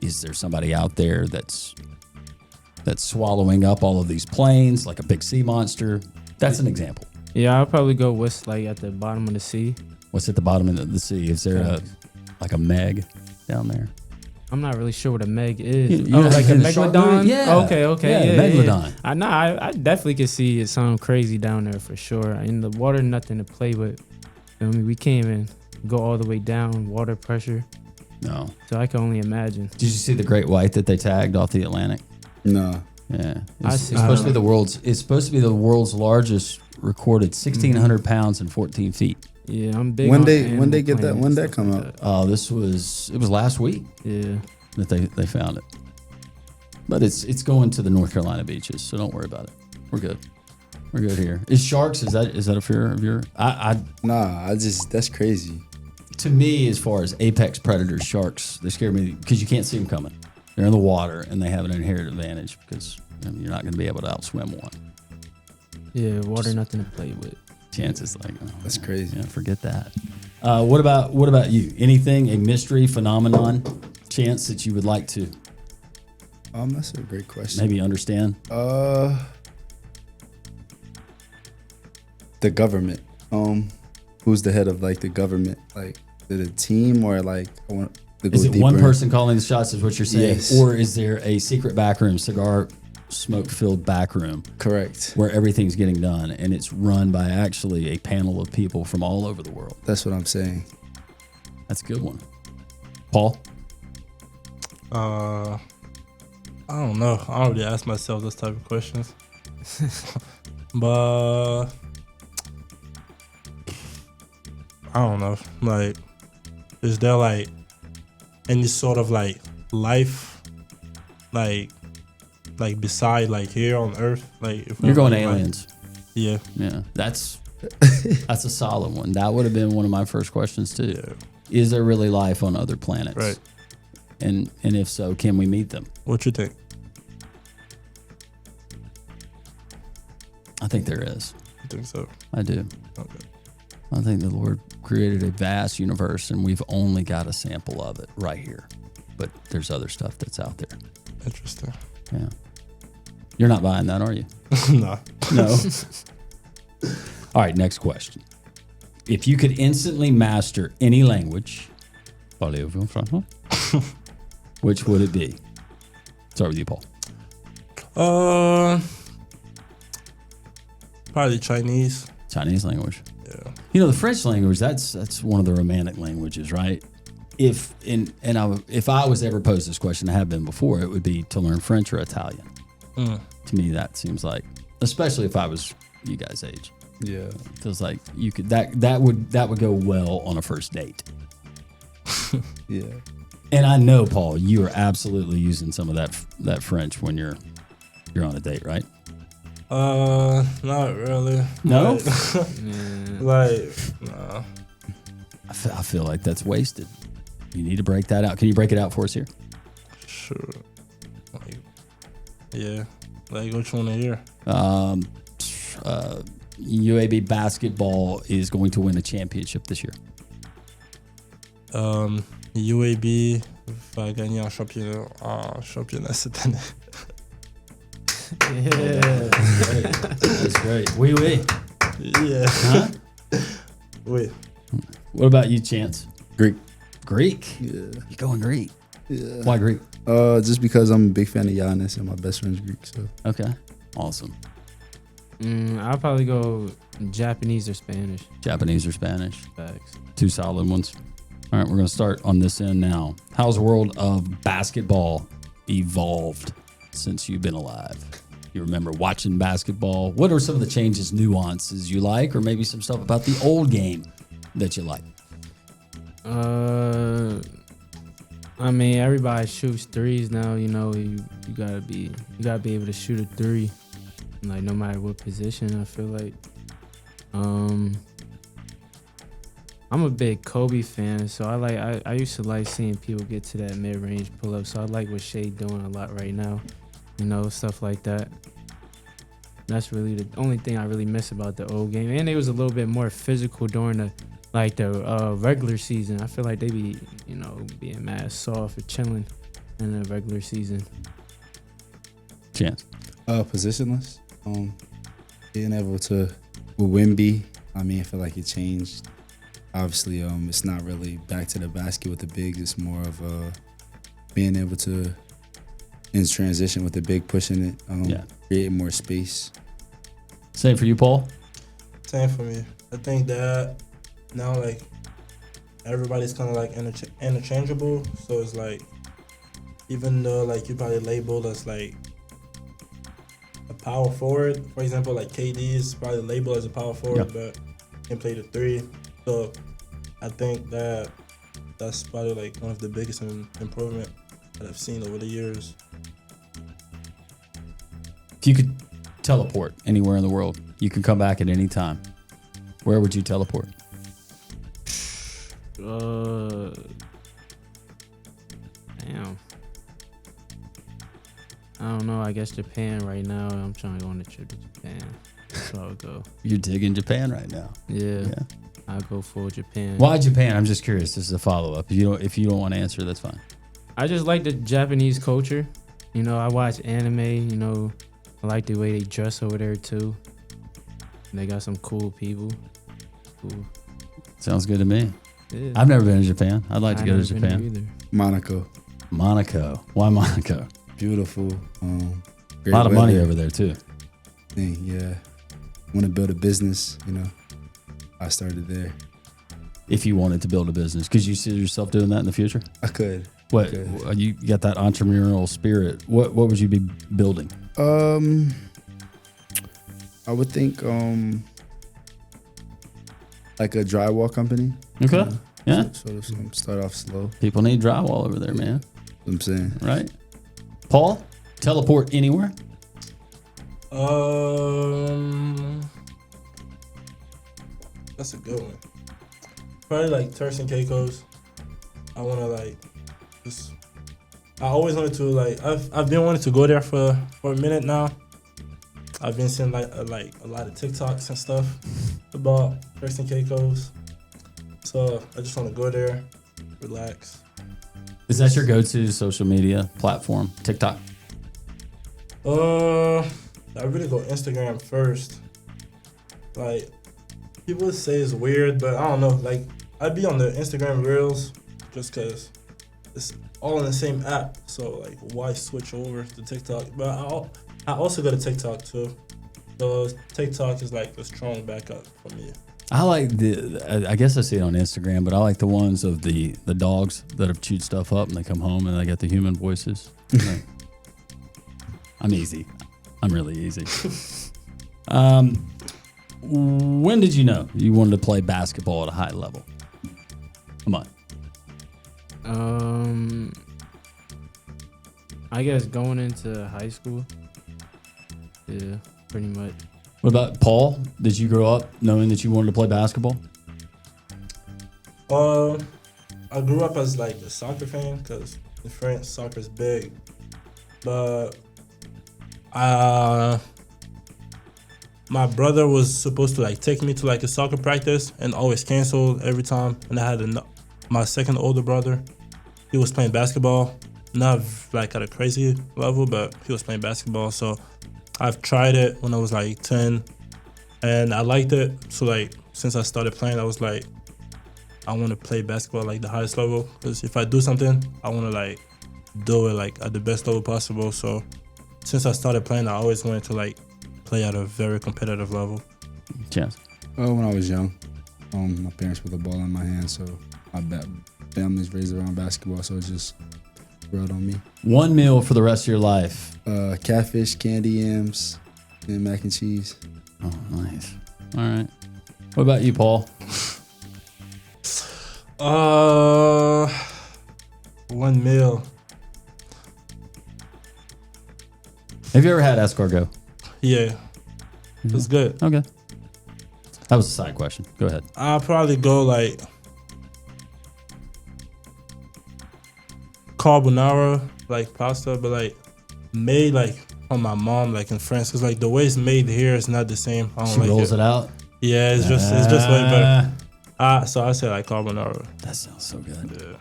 Is there somebody out there that's swallowing up all of these planes like a big sea monster? That's an example. Yeah, I'll probably go what's like at the bottom of the sea. What's at the bottom of the sea? Is there a meg down there? I'm not really sure what a meg is. You know, like a in the shark megalodon? movie? Yeah. Okay. Yeah, megalodon. I definitely could see it sound crazy down there for sure. In the water, nothing to play with. I mean, we can't even go all the way down, water pressure. No. So I can only imagine. Did you see the great white that they tagged off the Atlantic? No. Yeah. I It's see. supposed to be the world's largest recorded 1,600 pounds and 14 feet. Yeah, I'm big. When on they animal get that? planet When and that stuff come like out? that. It was last week Yeah. that they found it. But it's going to the North Carolina beaches, so don't worry about it. We're good. We're good here. Is sharks, is that a fear of your? Nah, that's crazy. To me, as far as apex predators, sharks, they scare me because you can't see them coming. They're in the water and they have an inherent advantage because you're not going to be able to outswim one. Yeah, water, nothing to play with. Chances That's crazy. Yeah, forget that. What about you? Anything, a mystery, phenomenon, chance that you would like to That's a great question. maybe understand? The government. Who's the head of like the government? Like, is it a team or like I want to go Is it deeper one in- person calling the shots? Is what you're saying, Yes. or is there a secret back room, cigar smoke-filled back room Correct. where everything's getting done and it's run by actually a panel of people from all over the world? That's what I'm saying. That's a good one. Paul? I don't know. I don't really ask myself those type of questions. But I don't know. Like, is there like any sort of like life, like beside like here on Earth? Like, if You're going like, aliens. Yeah. Yeah, that's a solid one. That would have been one of my first questions too. Yeah. Is there really life on other planets? Right. And if so, can we meet them? What you think? I think there is. You think so? I do. Okay. I think the Lord created a vast universe and we've only got a sample of it right here. But there's other stuff that's out there. Interesting. Yeah. You're not buying that, are you? No. No. All right, next question. If you could instantly master any language, which would it be? Start with you, Paul. Probably Chinese. Chinese language. Yeah. You know, the French language, that's one of the romantic languages, right? If I was ever posed this question, I have been before, it would be to learn French or Italian. To me, that seems like, especially if I was you guys' age, Yeah. feels like you could that would go well on a first date. Yeah. And I know, Paul, you are absolutely using some of that French when you're on a date, right? Not really. No? No. I feel like that's wasted. You need to break that out. Can you break it out for us here? Sure. Like, yeah. Like, which one to hear? UAB basketball is going to win a championship this year. UAB va gagner un championnat cette année. Yeah. That's great. Oui, oui. Yeah. Huh? Oui. What about you, Chance? Greek. Greek? Yeah. You going Greek? Yeah. Why Greek? Just because I'm a big fan of Giannis and my best friend's Greek. So Okay. Awesome. I'll probably go Japanese or Spanish. Japanese or Spanish? Facts. Two solid ones. All right, we're going to start on this end now. How's the world of basketball evolved since you've been alive? You remember watching basketball? What are some of the changes, nuances you like, or maybe some stuff about the old game that you like? I mean, everybody shoots threes now. You know, you gotta be able to shoot a three, like no matter what position. I feel like, I'm a big Kobe fan, so I used to like seeing people get to that mid range pull up. So I like what Shea doing a lot right now. You know, stuff like that. That's really the only thing I really miss about the old game. And it was a little bit more physical during the regular season. I feel like they be, you know, being mad soft or chilling in the regular season. Chance. Positionless. Being able to with Wemby, I mean, I feel like it changed. Obviously, it's not really back to the basket with the bigs. It's more of being able to in transition with the big pushing it, create more space. Same for you, Paul? Same for me. I think that now, like, everybody's kind of like interchangeable. So it's like, even though like you probably labeled as like a power forward, for example, like KD is probably labeled as a power forward, but can play the three. So I think that that's probably like one of the biggest improvement that I've seen over the years. If you could teleport anywhere in the world, you can come back at any time. Where would you teleport? Damn. I don't know. I guess Japan right now. I'm trying to go on a trip to Japan. That's where I would go. You're digging Japan right now. Yeah. I'll go for Japan. Why Japan? I'm just curious. This is a follow-up. If you don't want to answer, that's fine. I just like the Japanese culture. You know, I watch anime. You know, I like the way they dress over there too. They got some cool people. Cool. Sounds good to me. Yeah. I've never been to Japan. I'd like to go to Japan. Monaco. Why Monaco? Beautiful. A lot of money over there too. Yeah. Want to build a business, you know. I started there. If you wanted to build a business, could you see yourself doing that in the future? I could. What you got that entrepreneurial spirit? What would you be building? I would think like a drywall company. Okay. Yeah. Sort of start off slow. People need drywall over there, man. I'm saying. Right. Paul, teleport anywhere? That's a good one. Probably like Turks and Caicos. I want to like just. I always wanted to like. I've been wanting to go there for a minute now. I've been seeing like a lot of TikToks and stuff about Turks and Caicos. So I just want to go there, relax. Is that your go-to social media platform, TikTok? I really go Instagram first. Like, people say it's weird, but I don't know. Like, I'd be on the Instagram Reels just because it's all in the same app. So, like, why switch over to TikTok? But I also go to TikTok, too. So, TikTok is, like, a strong backup for me. I like I guess I see it on Instagram, but I like the ones of the dogs that have chewed stuff up and they come home and they got the human voices. Like, I'm easy. I'm really easy. When did you know you wanted to play basketball at a high level? Come on. I guess going into high school. Yeah, pretty much. What about Paul? Did you grow up knowing that you wanted to play basketball? I grew up as like a soccer fan because in France soccer is big, but my brother was supposed to like take me to like a soccer practice and always canceled every time. And I had my second older brother. He was playing basketball, not like at a crazy level, but he was playing basketball. So I've tried it when I was like 10, and I liked it. So like since I started playing, I was like, I want to play basketball like the highest level, because if I do something, I want to like do it like at the best level possible. So since I started playing, I always wanted to like play at a very competitive level. Chance. When I was young, my parents put the ball in my hand, so my family's raised around basketball, so it just growed on me. One meal for the rest of your life. Catfish, candy yams, and mac and cheese. Oh, nice. All right. What about you, Paul? One meal. Have you ever had escargot? Yeah, it was good. Okay. That was a side question. Go ahead. I'll probably go like carbonara, like pasta, but like made like from my mom, like in France, because like the way it's made here is not the same. I don't She like rolls it. it out. Yeah, it's just way better. So I say like carbonara. That sounds so good.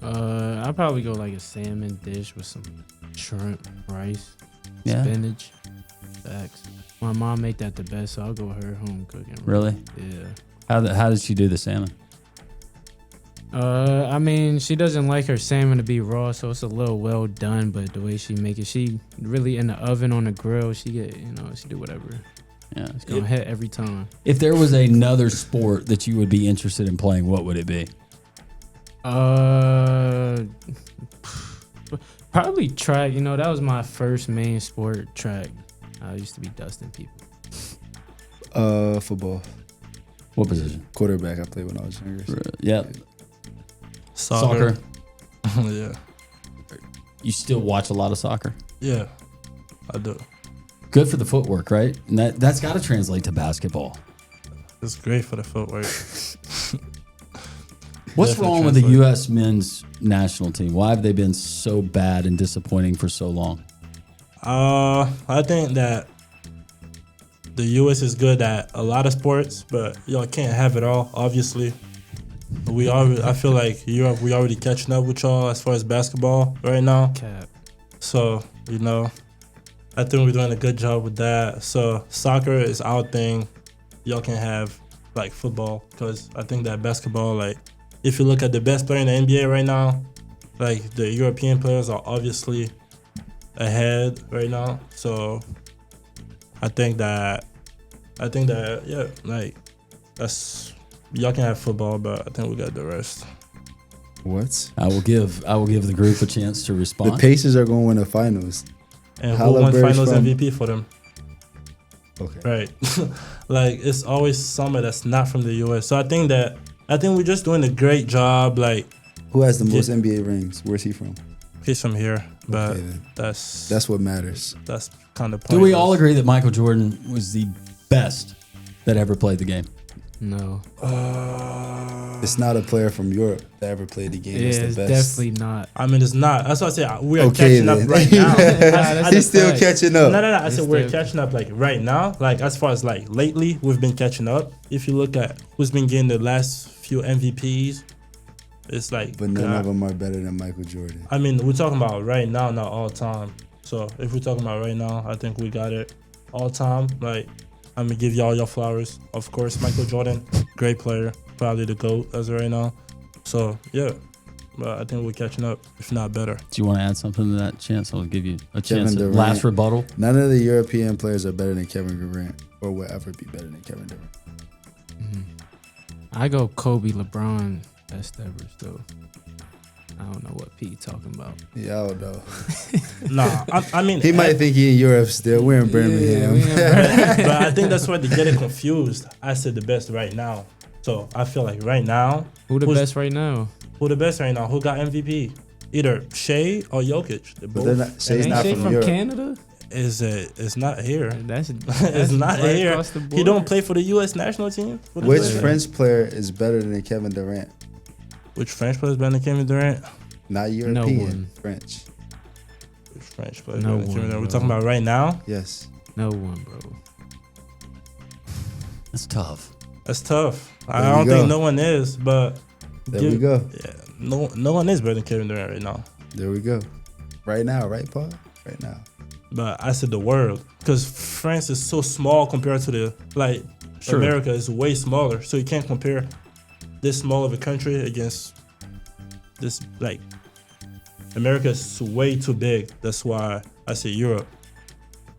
Yeah. I'd probably go like a salmon dish with some shrimp, rice, Yeah. spinach. Facts. My mom make that the best, so I'll go with her home cooking. Really? Yeah. How did she do the salmon? I mean, she doesn't like her salmon to be raw, so it's a little well done. But the way she make it, she really in the oven on the grill. She she do whatever. Yeah. It's gonna hit every time. If there was another sport that you would be interested in playing, what would it be? Probably track. That was my first main sport, track. I used to be dusting people. Football. What position? Quarterback. I played when I was younger. So. Yeah. Soccer. Soccer. Yeah. You still watch a lot of soccer? Yeah, I do. Good for the footwork, right? And that's got to translate to basketball. It's great for the footwork. What's Definitely wrong with the translate. U.S. men's national team? Why have they been so bad and disappointing for so long? I think that the U.S. is good at a lot of sports, but y'all can't have it all. Obviously, I feel like Europe, we already catching up with y'all as far as basketball right now. Cap. So I think we're doing a good job with that. So soccer is our thing. Y'all can have like football, because I think that basketball, like if you look at the best player in the NBA right now, like the European players are obviously ahead right now. So I think that yeah, like that's, y'all can have football, but I think we got the rest. What? I will give the group a chance to respond. The Pacers are going to win the finals. And who won Halliburton's Finals from- MVP for them? Okay. Right. Like it's always somebody that's not from the US. So I think we're just doing a great job. Like Who has the most NBA rings? Where's he from? he's from here, but Okay, then. that's what matters. kind of. Do we all agree that Michael Jordan was the best that ever played the game? No. It's not a player from Europe that ever played the game. Yeah, It's the it's best. definitely not. I mean, it's not. That's what I say. We are Okay, catching up then. right now. That's He's a still fact. catching up. No. I said we're still- catching up like right now. Like as far as like lately, we've been catching up. If you look at who's been getting the last few MVPs, it's like. But none God. of them are better than Michael Jordan. I mean, we're talking about right now, not all time. So if we're talking about right now, I think we got it all time. Like, I'm gonna give y'all your flowers. Of course, Michael Jordan, great player, probably the GOAT as of right now. So yeah, but I think we're catching up, if not better. Do you want to add something to that, Chance? I'll give you a Kevin chance. Durant. Last rebuttal. None of the European players are better than Kevin Durant or will ever be better than Kevin Durant. I go Kobe, LeBron, best ever. So I don't know what Pete talking about. Yeah, I don't know. Nah, I mean, He might think he in Europe still. We're in Birmingham. but I think that's where they get it confused. I said the best right now. So I feel like right now, Who the Who's- best right now? Who the best right now? Who got MVP? Either Shea or Jokic. They're But they're both. not, Shea's Ain't not Shea from from Europe. Canada? It's not here. That's It's not right here. across the He board. don't play for the U.S. national team. For the Which U.S. French player is better than Kevin Durant? Which French player is better than Kevin Durant? Not European. one. French. Which French player is No better than Kevin one, Durant? We're bro. talking about right now. Yes. No one, bro. That's tough. That's tough. I There don't you think go. no one is, but There we go. Yeah, no one is better than Kevin Durant right now. There we go. Right now, right, Paul? Right now. But I said the world because France is so small compared to the Sure. America is way smaller, so you can't compare this small of a country against this America is way too big. That's why I say Europe.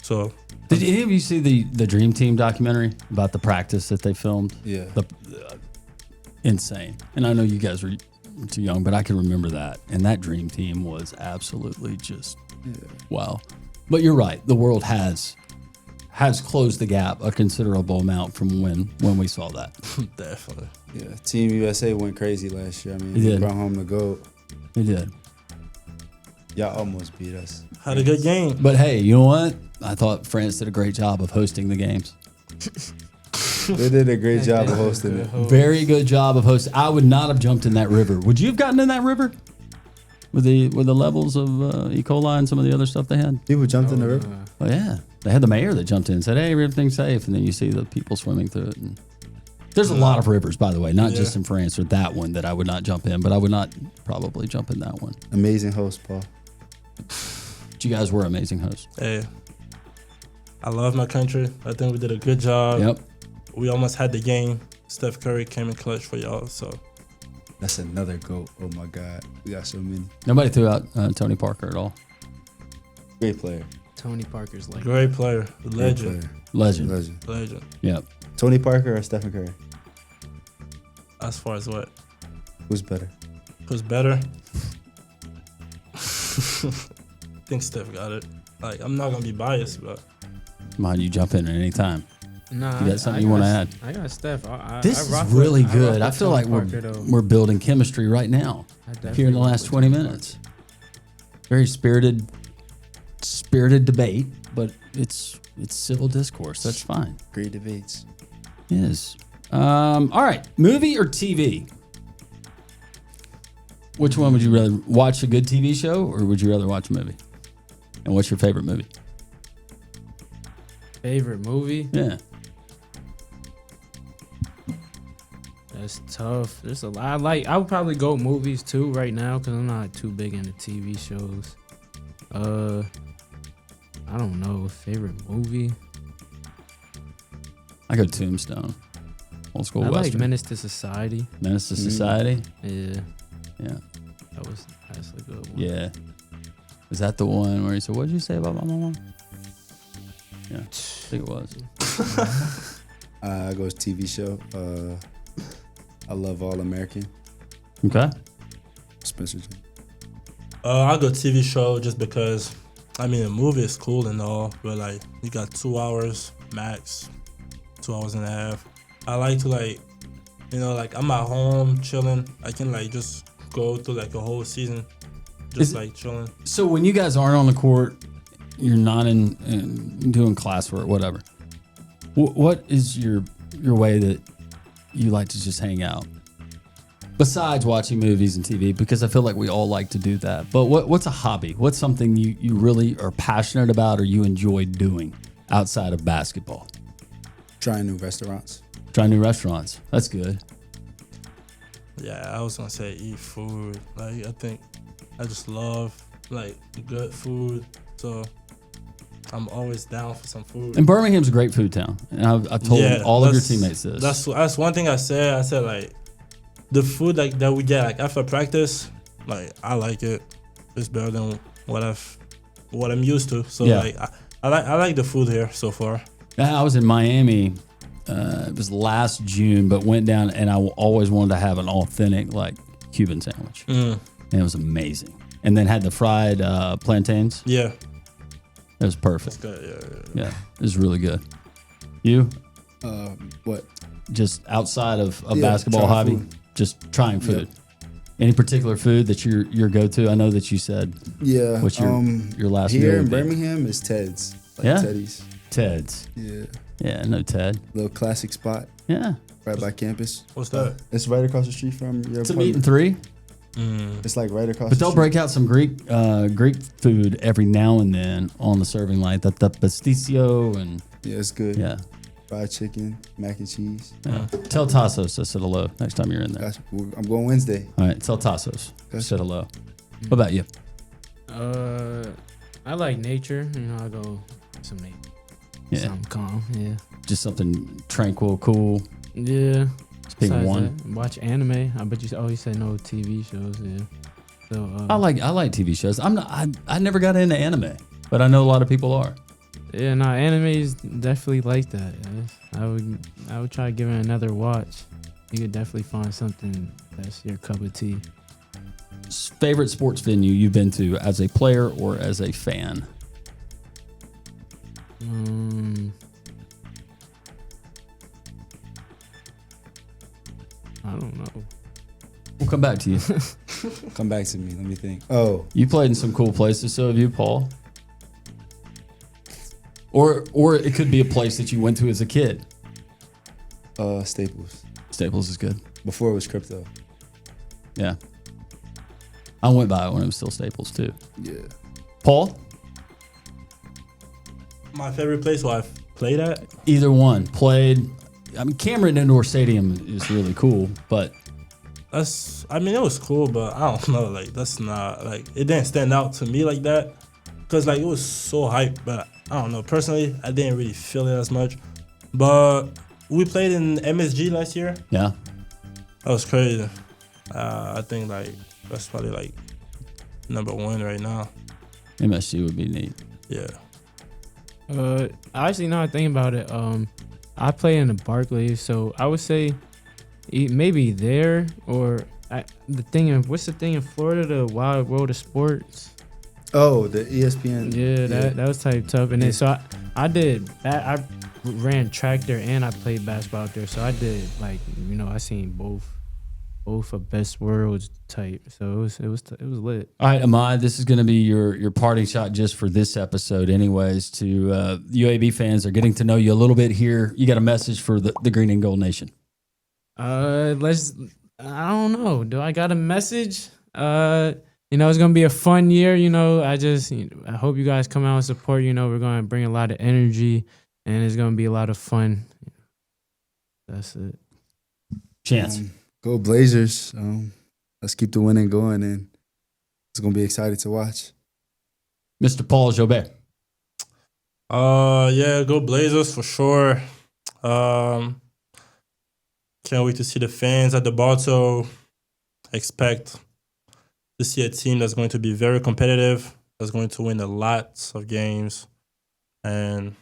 So Did any of you see the Dream Team documentary about the practice that they filmed? Yeah. Insane. And I know you guys were too young, but I can remember that. And that Dream Team was absolutely just wow. But you're right. The world has closed the gap a considerable amount from when we saw that. definitely. Yeah. Team USA went crazy last year. I mean, They they did. brought home the gold. They did. Y'all almost beat us. Had a good game. But hey, you know what? I thought France did a great job of hosting the games. They did a great job of hosting it. Very good job of hosting. I would not have jumped in that river. Would you have gotten in that river? With the levels of E. coli and some of the other stuff they had? People jumped in the river. Oh yeah. They had the mayor that jumped in and said, hey, everything's safe. And then you see the people swimming through it. And there's a lot of rivers, by the way, not just in France or that one that I would not jump in, but I would not probably jump in that one. Amazing host, Paul. But you guys were amazing hosts. Hey, I love my country. I think we did a good job. Yep. We almost had the game. Steph Curry came in clutch for y'all. So That's another goat. Oh my God. We got so many. Nobody threw out Tony Parker at all. Great player. Tony Parker's like great player, Great legend, player. Legend. Legend. Yep. Tony Parker or Stephen Curry? as far as what? Who's better? Who's better? I think Steph got it. Like, I'm not gonna be biased, but Mind you jump in at any time. Nah, You got something you want to add? I got Steph. This I is rock really with- good. rock I with feel Tony like Parker, though. we're building chemistry right now I definitely here in the rock last with 20 Tony minutes. Very spirited debate, but it's civil discourse. That's fine. Great debates. Yes. All right. Movie or TV? Which one would you rather watch? A good TV show, or would you rather watch a movie? And what's your favorite movie? Favorite movie? Yeah. That's tough. There's a lot. I would probably go movies too right now because I'm not too big into TV shows. I don't know. Favorite movie? I go Tombstone. Old school I like Western. Menace to Society. Menace to Society. Yeah, Yeah. that's a good one. Yeah. Is that the one where he said, "What did you say about my mom?" Yeah, I think it was. I go TV show. I love All American. Okay. Spencer James. I'll go TV show just because, I mean, a movie is cool and all, but like, you got 2 hours max, 2 hours and a half. I like to I'm at home chilling. I can just go through a whole season, just chilling. So when you guys aren't on the court, you're not in doing classwork, whatever. What is your way that you like to just hang out? Besides watching movies and TV, because I feel like we all like to do that. But what's a hobby? What's something you really are passionate about or you enjoy doing outside of basketball? Trying new restaurants. Try new restaurants. That's good. Yeah, I was gonna say eat food. I think I just love good food. So I'm always down for some food. And Birmingham's a great food town. And I've told all of your teammates this. That's one thing I said. I said the food that we get after practice, I like it. It's better than what I'm used to. So Yeah. I like the food here so far. I was in Miami. It was last June, but went down and I always wanted to have an authentic Cuban sandwich. And it was amazing. And then had the fried plantains. Yeah, It was perfect. that's good. Yeah, it was really good. You? What? Just outside of a Yeah, basketball trying hobby, food. just trying food. Any particular food that your go to? I know that you said Yeah. what's your last meal here in would be? Birmingham is Ted's. Like Yeah? Teddy's. Ted's. Yeah. Yeah, no Ted. Little classic spot Yeah, right by campus. What's that? It's right across the street from your it's a apartment. meat and three. It's like right across But the they'll street. break out some Greek food every now and then on the serving line. The pasticcio and Yeah, it's good. yeah. Fried chicken, mac and cheese. Tell Tassos I said hello next time you're in there. Gotcha. I'm going Wednesday. All right, tell Tassos I Gotcha. said hello. What about you? I like nature. You know, I go some nature. Yeah, Something calm. Yeah. just something tranquil, cool. Yeah. Just pick Besides one. that, watch anime. I bet you always say no TV shows. Yeah. So I like TV shows. I never got into anime, but I know a lot of people are. yeah, no, anime is definitely like that. Yeah. I would try giving it another watch. You could definitely find something that's your cup of tea. Favorite sports venue you've been to as a player or as a fan? I don't know. We'll come back to you. Come back to me. Let me think. Oh, You played in some cool places, so have you, Paul? Or it could be a place that you went to as a kid. Staples. Staples is good. Before it was crypto. Yeah. I went by it when it was still Staples too. Yeah. Paul? My favorite place where I've played at? Either one. Played. I mean, Cameron Indoor Stadium is really cool, but It was cool, but I don't know. Like, that's not, like, it didn't stand out to me like that. Because, like, it was so hyped, but I don't know. Personally, I didn't really feel it as much. But we played in MSG last year. yeah. That was crazy. I think, like, that's probably, like, number one right now. MSG would be neat. Yeah. Actually, now I think about it, I play in the Barclays, so I would say maybe there or what's the thing in Florida, the Wild World of Sports? Oh, the ESPN. Yeah, that was type tough. And then so I did that. I ran track there and I played basketball out there. So I did I seen both of best worlds type. So it was lit. All right, Ahmad, this is going to be your parting shot just for this episode anyways to UAB fans are getting to know you a little bit here. You got a message for the Green and Gold Nation. I don't know. Do I got a message? It's gonna be a fun year. I hope you guys come out and support. We're gonna bring a lot of energy, and it's gonna be a lot of fun. That's it. Chance. Go Blazers. Let's keep the winning going, and it's gonna be exciting to watch. Mr. Paul Jobert. Yeah, go Blazers for sure. Can't wait to see the fans at the Bartow. Expect to see a team that's going to be very competitive, that's going to win a lot of games. And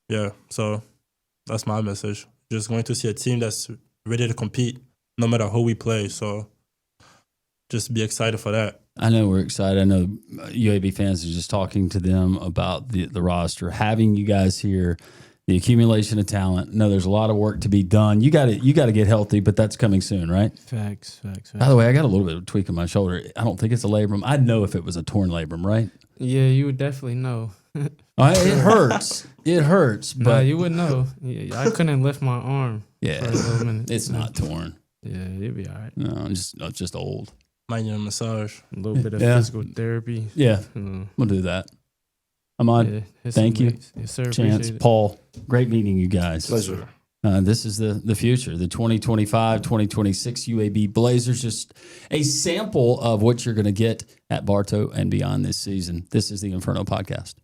yeah, so that's my message. Just going to see a team that's ready to compete no matter who we play. So just be excited for that. I know we're excited. I know UAB fans are just talking to them about the roster, having you guys here, the accumulation of talent. No, there's a lot of work to be done. You got to get healthy, but that's coming soon, right? Facts. By the way, I got a little bit of a tweak in my shoulder. I don't think it's a labrum. I'd know if it was a torn labrum, right? Yeah, you would definitely know. It hurts. It hurts, Nah, but you would know. Yeah, I couldn't lift my arm. yeah, For a little minute. it's not torn. Yeah, you'll be all right. No, I'm just old. Might need a massage. A little bit of Yeah. physical therapy. Yeah, Mm, we'll do that. Ahmad, yeah, hit some thank you. weights. Yes, sir. Chance, Appreciate it. Paul, great meeting you guys. Pleasure. This is the future, the 2025-2026 UAB Blazers, just a sample of what you're going to get at Bartow and beyond this season. This is the Inferno Podcast.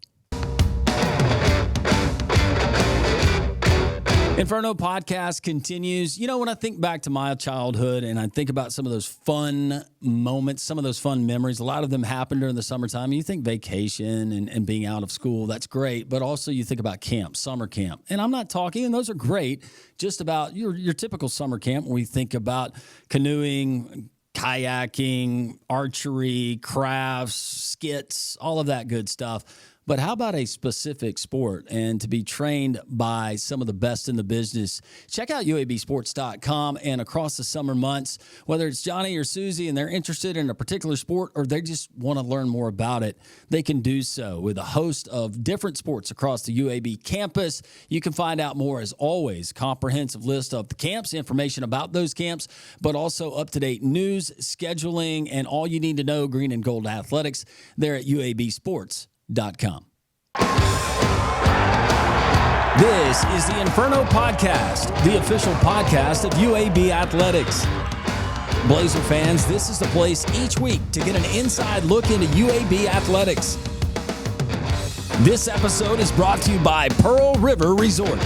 Inferno Podcast continues. When I think back to my childhood and I think about some of those fun moments, some of those fun memories, a lot of them happened during the summertime. You think vacation and being out of school, that's great. But also you think about camp, summer camp. And I'm not talking, and those are great, just about your typical summer camp when we think about canoeing, kayaking, archery, crafts, skits, all of that good stuff. But how about a specific sport? And to be trained by some of the best in the business, check out UABsports.com. And across the summer months, whether it's Johnny or Susie and they're interested in a particular sport or they just want to learn more about it, they can do so with a host of different sports across the UAB campus. You can find out more, as always, comprehensive list of the camps, information about those camps, but also up-to-date news, scheduling, and all you need to know green and gold athletics there at UABsports.com. This is the Inferno Podcast, the official podcast of UAB Athletics. Blazer fans, this is the place each week to get an inside look into UAB Athletics. This episode is brought to you by Pearl River Resort.